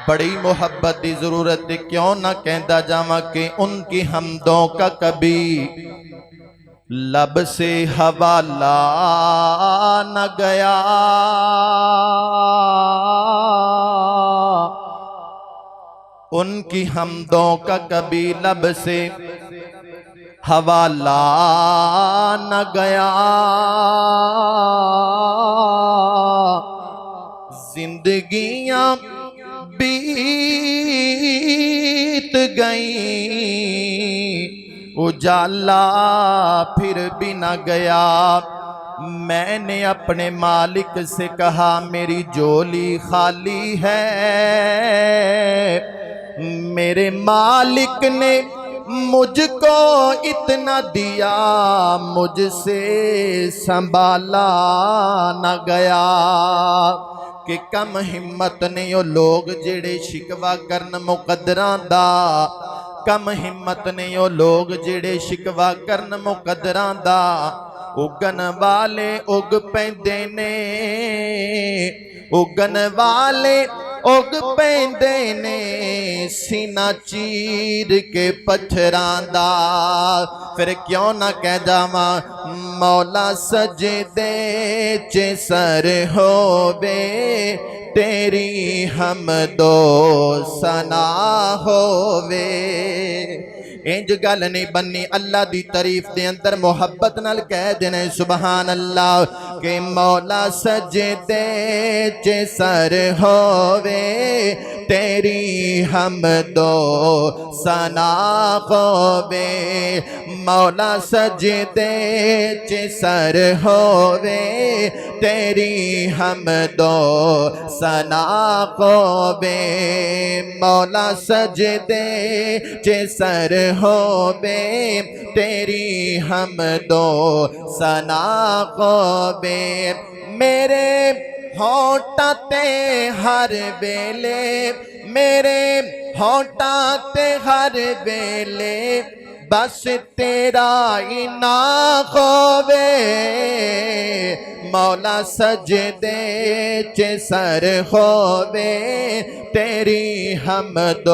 بڑی محبت دی ضرورت ہے، کیوں نہ کہندا جاواں کہ ان کی حمدوں کا کبھی لب سے حوالہ نہ گیا۔ ان کی حمدوں کا کبھی لب سے حوالہ نہ گیا۔ زندگیاں بیت گئیں، اجالا پھر بھی نہ گیا۔ میں نے اپنے مالک سے کہا میری جھولی خالی ہے، میرے مالک نے مجھ کو اتنا دیا، مجھ سے سنبھالا نہ گیا۔ کہ کم ہمت نے وہ لوگ جڑے شکوا کرن مقدراں دا، کم ہمت نے وہ لوگ جڑے شکوا کرن مقدراں دا، اگن والے اگ پیندے نے، اگن والے اگ پیندے نے، سینہ چیر کے پتھراں دا۔ پھر کیوں نہ کہہ جاواں مولا سجدے چ سر ہووے، تیری حمد و ثنا ہووے۔ انج گل نہیں بننی، اللہ دی تعریف دے اندر محبت نال کہہ دینے سبحان اللہ۔ کہ مولا سجدے چ سر ہووے، تیری حمد و ثنا ہووے۔ مولا سجدے چ سر ہووے، تیری حمد و ثنا ہووے۔ مولا سجدے چ سر ہووے، تیری حمد و ثنا ہووے۔ میرے ہونٹاں تے ہر ویلے، میرے ہونٹاں تے ہر ویلے، بس تیرا ہی نام ہووے۔ مولا سجدے چ سر ہووے، تیری حمد و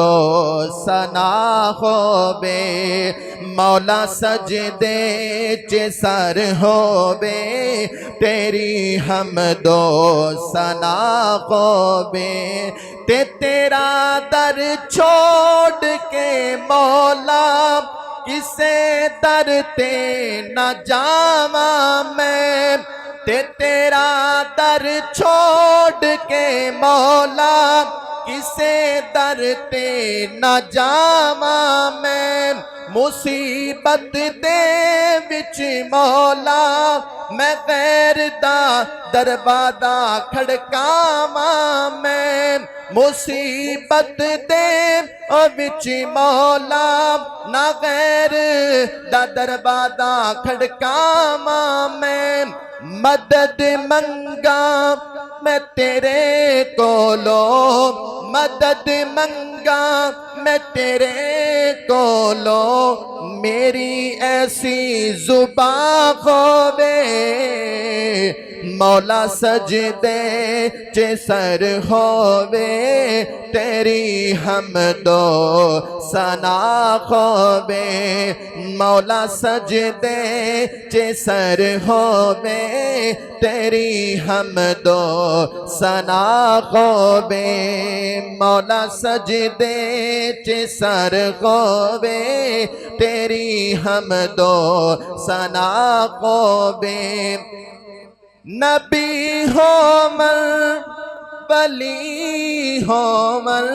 ثنا ہووے۔ مولا سجدے چ سر ہووے، تیری حمد و ثنا ہووے۔ تے تیرا در چھوڑ کے مولا کسے در تے نہ جاواں میں، تے تیرا در چھوڑ کے مولا کسے در تے نہ جاواں میں۔ مصیبت دے وچ مولا میں غیر دا دروازہ کھڑکاواں میں۔ مصیبت دے وچ مولا نہ غیر دا دروازہ کھڑکاواں میں۔ مدد منگا میں تیرے کولو، مدد منگا میں تیرے کولو، میری ایسی زبان ہووے۔ مولا سجدے چ سر ہووے، تیری حمد و ثنا ہووے۔ مولا سجدے چ سر ہووے، تیری حمد و ثنا ہووے۔ مولا سجدے چ سر ہووے، تیری حمد و ثنا ہووے۔ نبی ہو من ولی ہو من،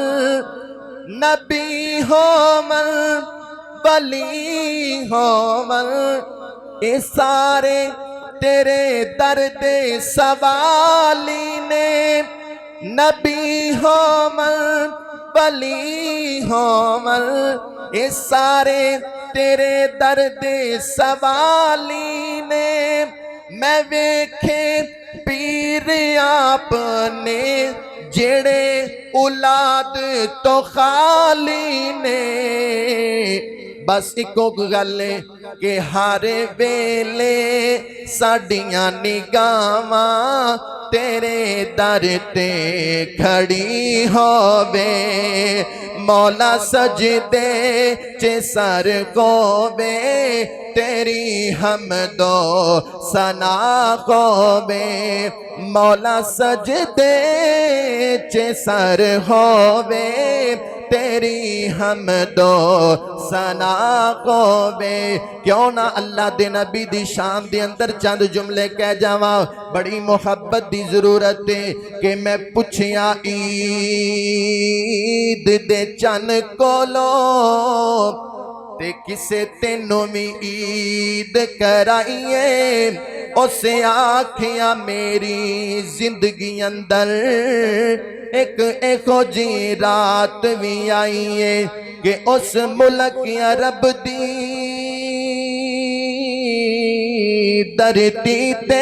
نبی ہو من ولی ہو من، یہ سارے تیرے درد سوالی نے۔ نبی ہو من ولی ہو من، یہ سارے تیرے درد سوالی نے۔ میں ویکھے پیر آپ نے جڑے اولاد تو خالی نے، بس ایکو گل کہ ہر ویلے ساڈیاں نگاہاں تیرے در تے کھڑی ہووے مولا سجدے چ سر ہووے تیری حمد و ثنا ہووے مولا سجدے چ سر ہووے تیری حمد و ثنا ہووے کیوں نہ اللہ دے نبی دی شان دے اندر چند جملے کہہ جاواں بڑی محبت دی ضرورت ہے کہ میں پوچھیا عید دے چن کولو تے کسے تینوں بھی عید کرائیے اسے آکھیا میری زندگی اندر ایک جی رات بھی آئیے کہ اس ملک عرب دی دھرتی تے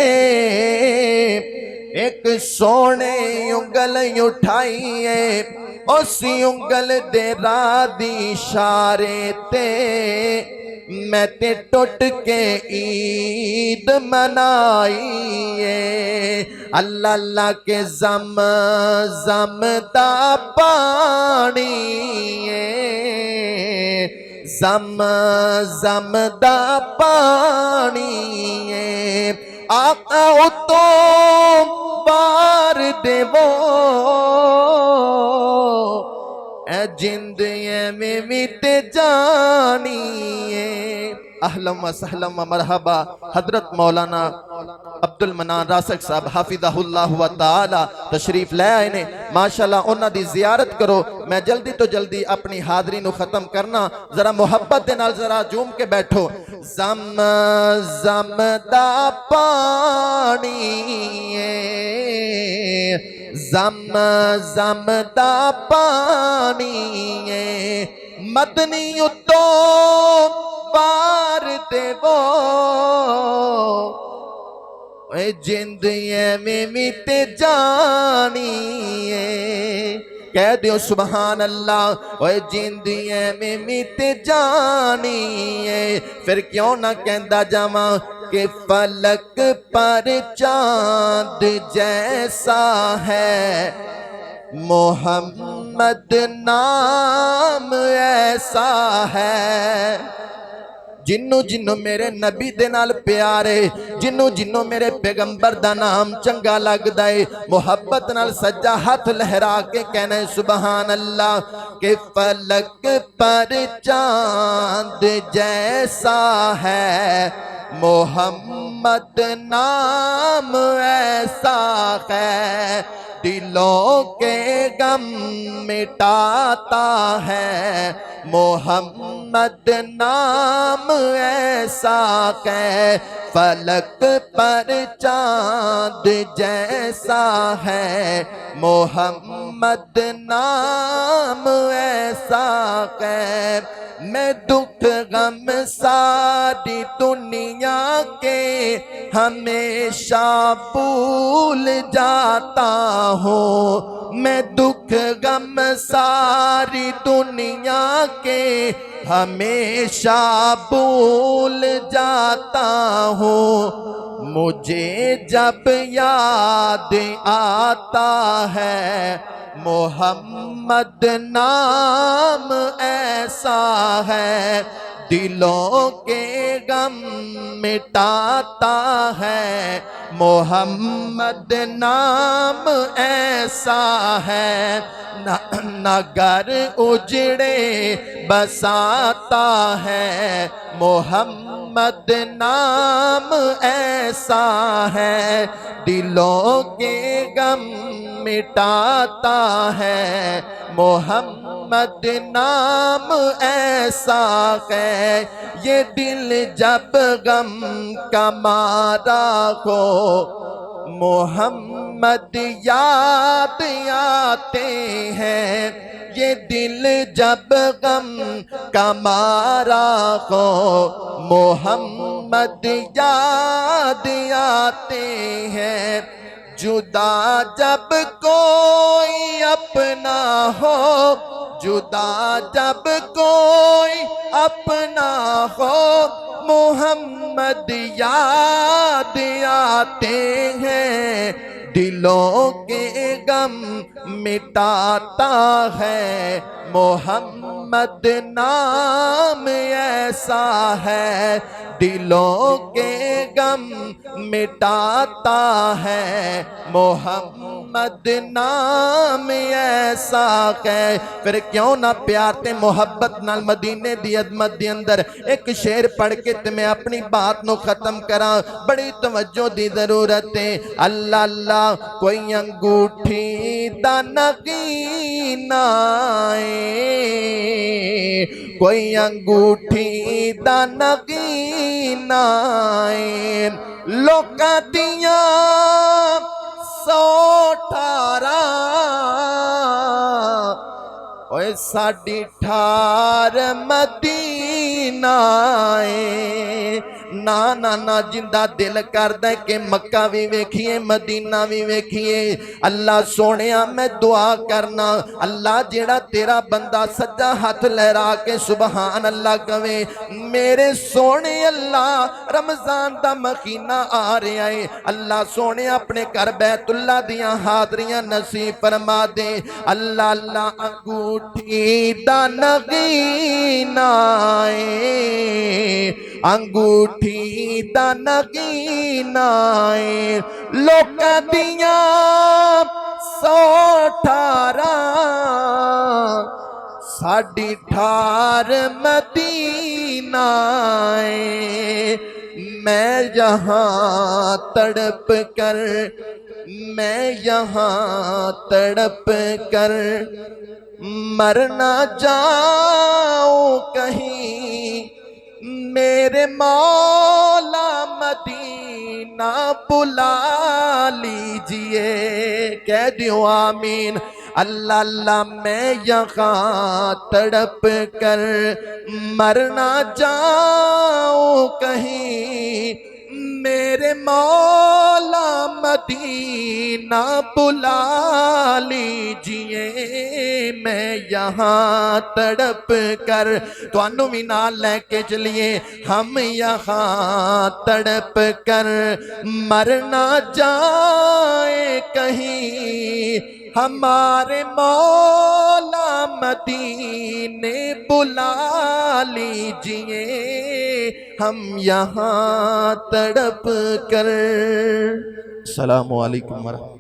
ایک سونے انگل اٹھائیے اسی انگل دے راہ دی اشارے تے میں تے ٹوٹ کے عید منائیے اللہ اللہ کے زم زم دا پانی زم زم دا پانی آقا اتو بار دے وہ اے جند میں میت جانی اہلم و سہلم و مرحبا حضرت مولانا عبد المنان راسک صاحب حافظہ اللہ و تعالی تشریف لے آئے نے ماشاءاللہ انہاں دی زیارت کرو میں جلدی تو جلدی اپنی حاضری نو ختم کرنا ذرا محبت دے نال ذرا جوم کے بیٹھو زم زم دا پانی زم زم دا پانی مدنی اتو بار دے وہ اے جند میں میت جانی کہہ دیو سبحان اللہ اے جند میں میت جانی پھر کیوں نہ کہندا جاواں کہ فلک پر چاند جیسا ہے محمد نام ایسا ہے جنوں جنوں میرے نبی دے نال پیارے جنوں جنوں میرے پیغمبر دا نام چنگا لگ دائے محبت نال سجا ہاتھ لہرا کے کہنے سبحان اللہ کہ فلک پر چاند جیسا ہے محمد نام ایسا ہے دلوں کے غم مٹاتا ہے محمد نام ایسا ہے فلک پر چاند جیسا ہے محمد نام ایسا ہے میں دکھ غم ساری دنیا کے ہمیشہ بھول جاتا ہوں میں دکھ غم ساری دنیا کے ہمیشہ بھول جاتا ہوں مجھے جب یاد آتا ہے محمد نام ایسا ہے دلوں کے غم مٹاتا ہے محمد نام ایسا ہے نہ گھر اجڑے بساتا ہے محمد نام ایسا ہے دلوں کے غم مٹاتا ہے محمد نام ایسا ہے یہ دل جب غم کا مارا ہو محمد یاد آتے ہیں یہ دل جب غم کا مارا ہو محمد یاد آتے ہیں جدا جب کوئی اپنا ہو جدا جب کوئی اپنا ہو محمد یاد آتے ہیں، دلوں کے غم مٹاتا ہے محمد نام ایسا ہے، دلوں کے غم مٹاتا ہے محمد نام ایسا ہے۔ پھر کیوں نہ پیار تے محبت نال مدینے دی عظمت دی اندر ایک شعر پڑھ کے تے میں اپنی بات نو ختم کراں، بڑی توجہ دی ضرورت ہے۔ اللہ اللہ کوئی انگوٹھی دا نگین آئے، کوئی انگوٹھی دا نگین آئے، لوکاں دیاں 118 اوے ساڈی ٹھار مدینہ ہے۔ نا نا نا جندہ دل کردہ کہ مکہ بھی ویکھیے مدینہ بھی ویکھیے۔ اللہ سونیا میں دعا کرنا، اللہ جیڑا تیرا بندہ سجا ہاتھ لہرا کے سبحان اللہ کہے، میرے سونے اللہ رمضان دا مہینہ آ رہا ہے، اللہ سونے اپنے گھر بیت اللہ دیاں حاضریاں نصیب فرما دے۔ اللہ اللہ انگوٹھی دا نگین آئے، انگوٹھی دا نگین آئے، لوکاں دیاں 118 ساڈی ٹھار مدینہ ہے۔ میں یہاں تڑپ کر، میں یہاں تڑپ کر مر نہ جاؤں کہیں، میرے مولا مدینہ بلا لیجئے، کہہ دیو آمین۔ اللہ اللہ میں یہاں تڑپ کر مر نہ جاؤں کہیں، میرے مولا مدینہ بلا لیجئے، میں یہاں تڑپ کر توانوں بھی نال لے کے چلیے، ہم یہاں تڑپ کر مر نہ جائیں کہیں، ہمارے مولا مدینے بلا لیجئے، ہم یہاں تڑپ کر۔ السلام علیکم ورحمۃ اللہ۔